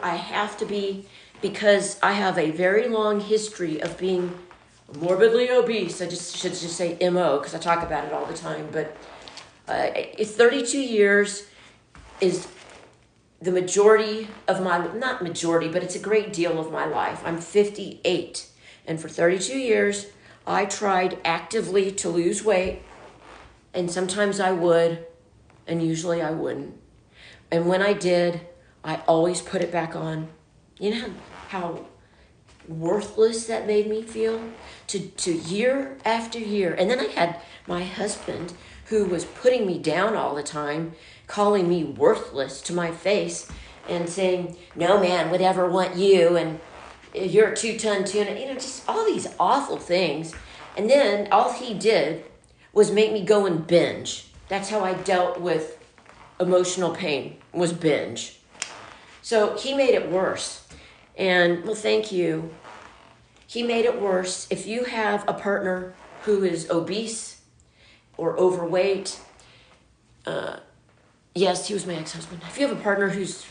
I have to be, because I have a very long history of being morbidly obese. I just should just say MO because I talk about it all the time. But 32 years is the majority of my, not majority, but it's a great deal of my life. I'm 58. And for 32 years, I tried actively to lose weight. And sometimes I would, and usually I wouldn't. And when I did, I always put it back on. You know how worthless that made me feel? To year after year. And then I had my husband, who was putting me down all the time, calling me worthless to my face and saying, no man would ever want you, and you're a 2-ton tuna, just all these awful things. And then all he did was make me go and binge. That's how I dealt with emotional pain, was binge. So he made it worse. And, well, thank you. He made it worse. If you have a partner who is obese or overweight, yes, he was my ex-husband. If you have a partner who's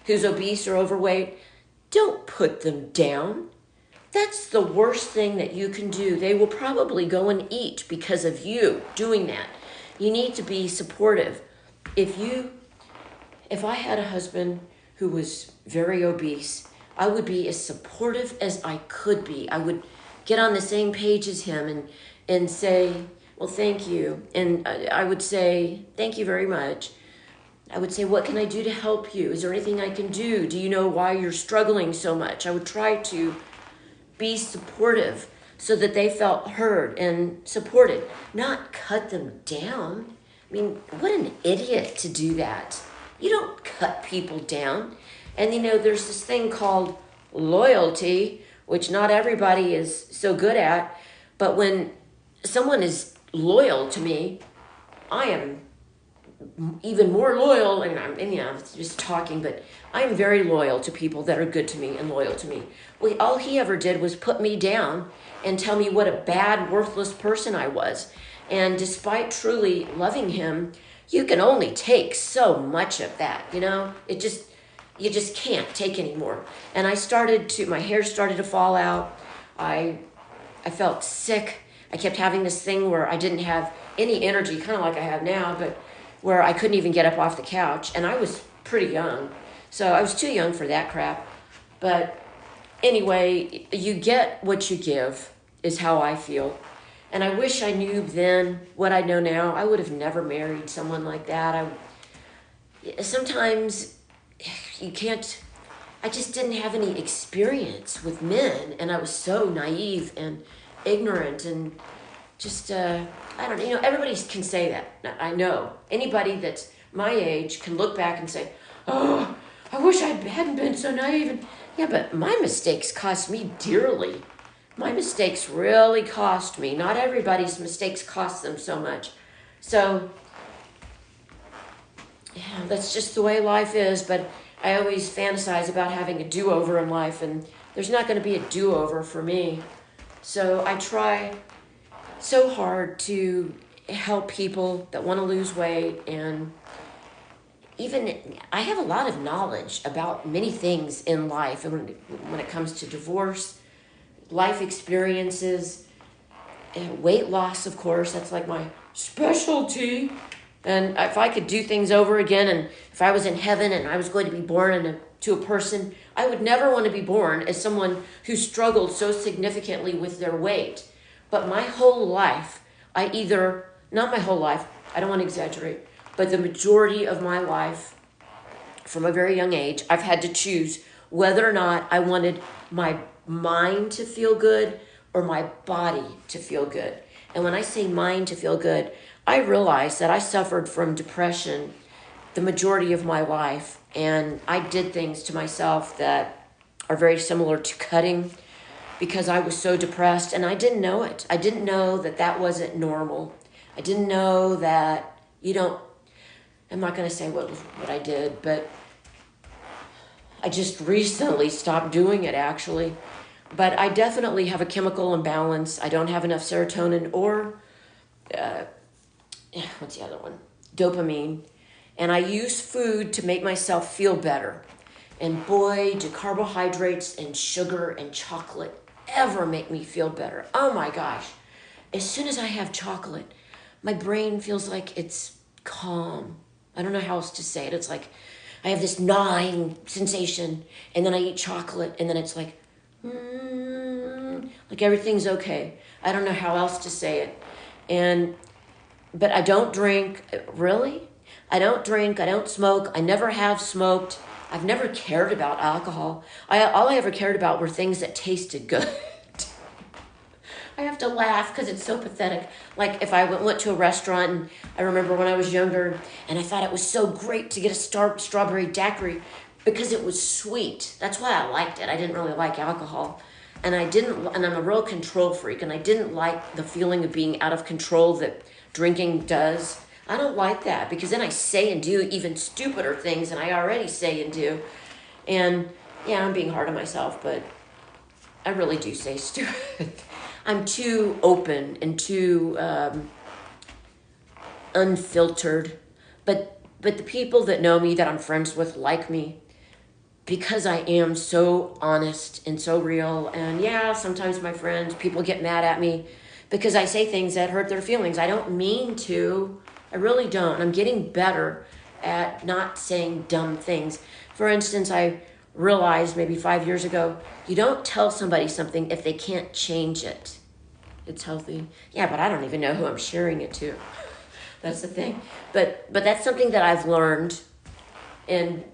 who's obese or overweight, don't put them down. That's the worst thing that you can do. They will probably go and eat because of you doing that. You need to be supportive. If I had a husband who was very obese, I would be as supportive as I could be. I would get on the same page as him and say, well, thank you. And I would say, thank you very much. I would say, what can I do to help you? Is there anything I can do? Do you know why you're struggling so much? I would try to be supportive so that they felt heard and supported, not cut them down. I mean, what an idiot to do that. You don't cut people down. And there's this thing called loyalty, which not everybody is so good at. But when someone is loyal to me, I am even more loyal, and I'm just talking, but I'm very loyal to people that are good to me and loyal to me. Well, all he ever did was put me down and tell me what a bad, worthless person I was. And despite truly loving him, you can only take so much of that, you just can't take anymore. And my hair started to fall out. I felt sick. I kept having this thing where I didn't have any energy, kind of like I have now, but where I couldn't even get up off the couch. And I was pretty young. So I was too young for that crap. But anyway, you get what you give is how I feel. And I wish I knew then what I know now. I would have never married someone like that. Sometimes you can't, I just didn't have any experience with men. And I was so naive and ignorant and just, I don't know, everybody can say that. I know. Anybody that's my age can look back and say, oh, I wish I hadn't been so naive. And, yeah, but my mistakes cost me dearly. My mistakes really cost me. Not everybody's mistakes cost them so much. So, yeah, that's just the way life is. But I always fantasize about having a do-over in life, and there's not going to be a do-over for me. So I try so hard to help people that want to lose weight, and even I have a lot of knowledge about many things in life, and when it comes to divorce, life experiences, weight loss, of course, that's like my specialty. And if I could do things over again, and if I was in heaven and I was going to be born to a person, I would never want to be born as someone who struggled so significantly with their weight. But my whole life, not my whole life, I don't want to exaggerate, but the majority of my life, from a very young age, I've had to choose whether or not I wanted my mind to feel good or my body to feel good. And when I say mind to feel good, I realized that I suffered from depression the majority of my life, and I did things to myself that are very similar to cutting because I was so depressed, and I didn't know it. I didn't know that that wasn't normal. I didn't know that I'm not going to say what I did, but I just recently stopped doing it, actually. But I definitely have a chemical imbalance. I don't have enough serotonin or, what's the other one? Dopamine. And I use food to make myself feel better. And boy, do carbohydrates and sugar and chocolate ever make me feel better. Oh my gosh. As soon as I have chocolate, my brain feels like it's calm. I don't know how else to say it. It's like I have this gnawing sensation, and then I eat chocolate, and then it's like everything's okay. I don't know how else to say it. But I don't drink. Really? I don't drink. I don't smoke. I never have smoked. I've never cared about alcohol. All I ever cared about were things that tasted good. I have to laugh because it's so pathetic. Like if I went to a restaurant, and I remember when I was younger, and I thought it was so great to get a strawberry daiquiri because it was sweet. That's why I liked it. I didn't really like alcohol. And I'm a real control freak, and I didn't like the feeling of being out of control that drinking does. I don't like that because then I say and do even stupider things than I already say and do. And yeah, I'm being hard on myself, but I really do say stupid. I'm too open and too unfiltered. But the people that know me, that I'm friends with, like me because I am so honest and so real. And yeah, sometimes my friends, people get mad at me because I say things that hurt their feelings. I don't mean to. I really don't. I'm getting better at not saying dumb things. For instance, I realized maybe 5 years ago, you don't tell somebody something if they can't change it. It's healthy. Yeah, but I don't even know who I'm sharing it to. That's the thing. But that's something that I've learned. And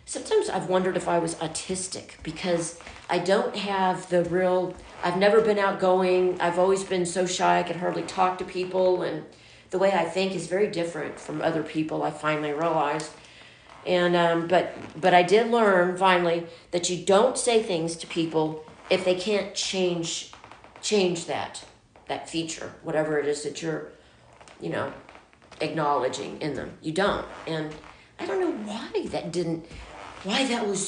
sometimes I've wondered if I was autistic because I don't have I've never been outgoing. I've always been so shy I could hardly talk to people, and the way I think is very different from other people, I finally realized. And but I did learn finally that you don't say things to people if they can't change that feature, whatever it is that you're, acknowledging in them. You don't. And I don't know why that was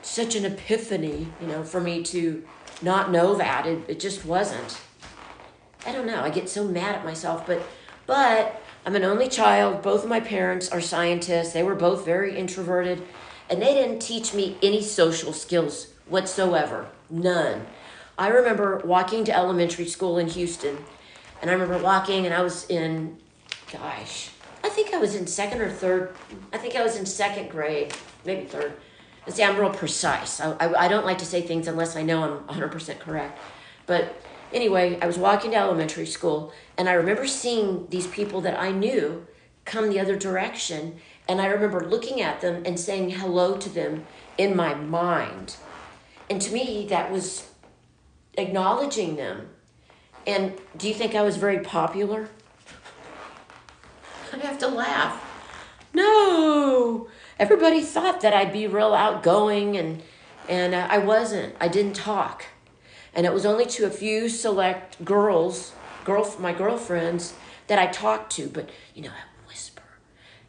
such an epiphany, for me to not know that. It just wasn't. I don't know. I get so mad at myself, but I'm an only child. Both of my parents are scientists. They were both very introverted, and they didn't teach me any social skills whatsoever. None. I remember walking to elementary school in Houston, and I remember walking, and I was in, I think I was in second or third. I think I was in second grade, maybe third. And see, I'm real precise. I don't like to say things unless I know I'm 100% correct. But anyway, I was walking to elementary school, and I remember seeing these people that I knew come the other direction, and I remember looking at them and saying hello to them in my mind. And to me, that was acknowledging them. And do you think I was very popular? I have to laugh. No, everybody thought that I'd be real outgoing, and I wasn't. I didn't talk. And it was only to a few select my girlfriends, that I talked to. But, I would whisper.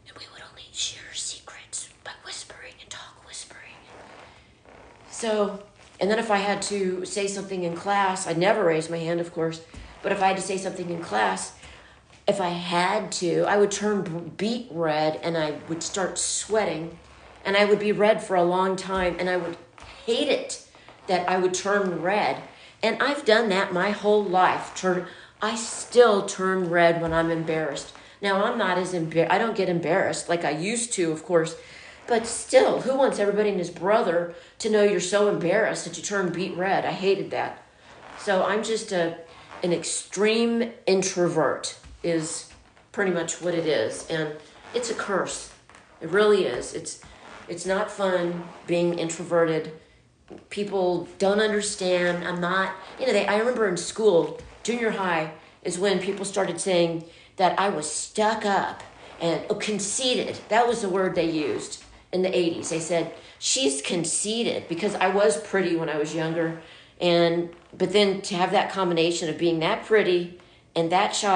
And we would only share secrets by whispering and talk whispering. So, and then if I had to say something in class, I'd never raise my hand, of course. But if I had to say something in class, if I had to, I would turn beet red, and I would start sweating, and I would be red for a long time, and I would hate it that I would turn red. And I've done that my whole life. I still turn red when I'm embarrassed. Now, I'm not I don't get embarrassed like I used to, of course, but still, who wants everybody and his brother to know you're so embarrassed that you turn beet red? I hated that. So I'm just an extreme introvert is pretty much what it is. And it's a curse. It really is. It's not fun being introverted. People don't understand. I'm not, I remember in school, junior high, is when people started saying that I was stuck up and conceited. That was the word they used in the 80s. They said, she's conceited, because I was pretty when I was younger. But then to have that combination of being that pretty and that shy,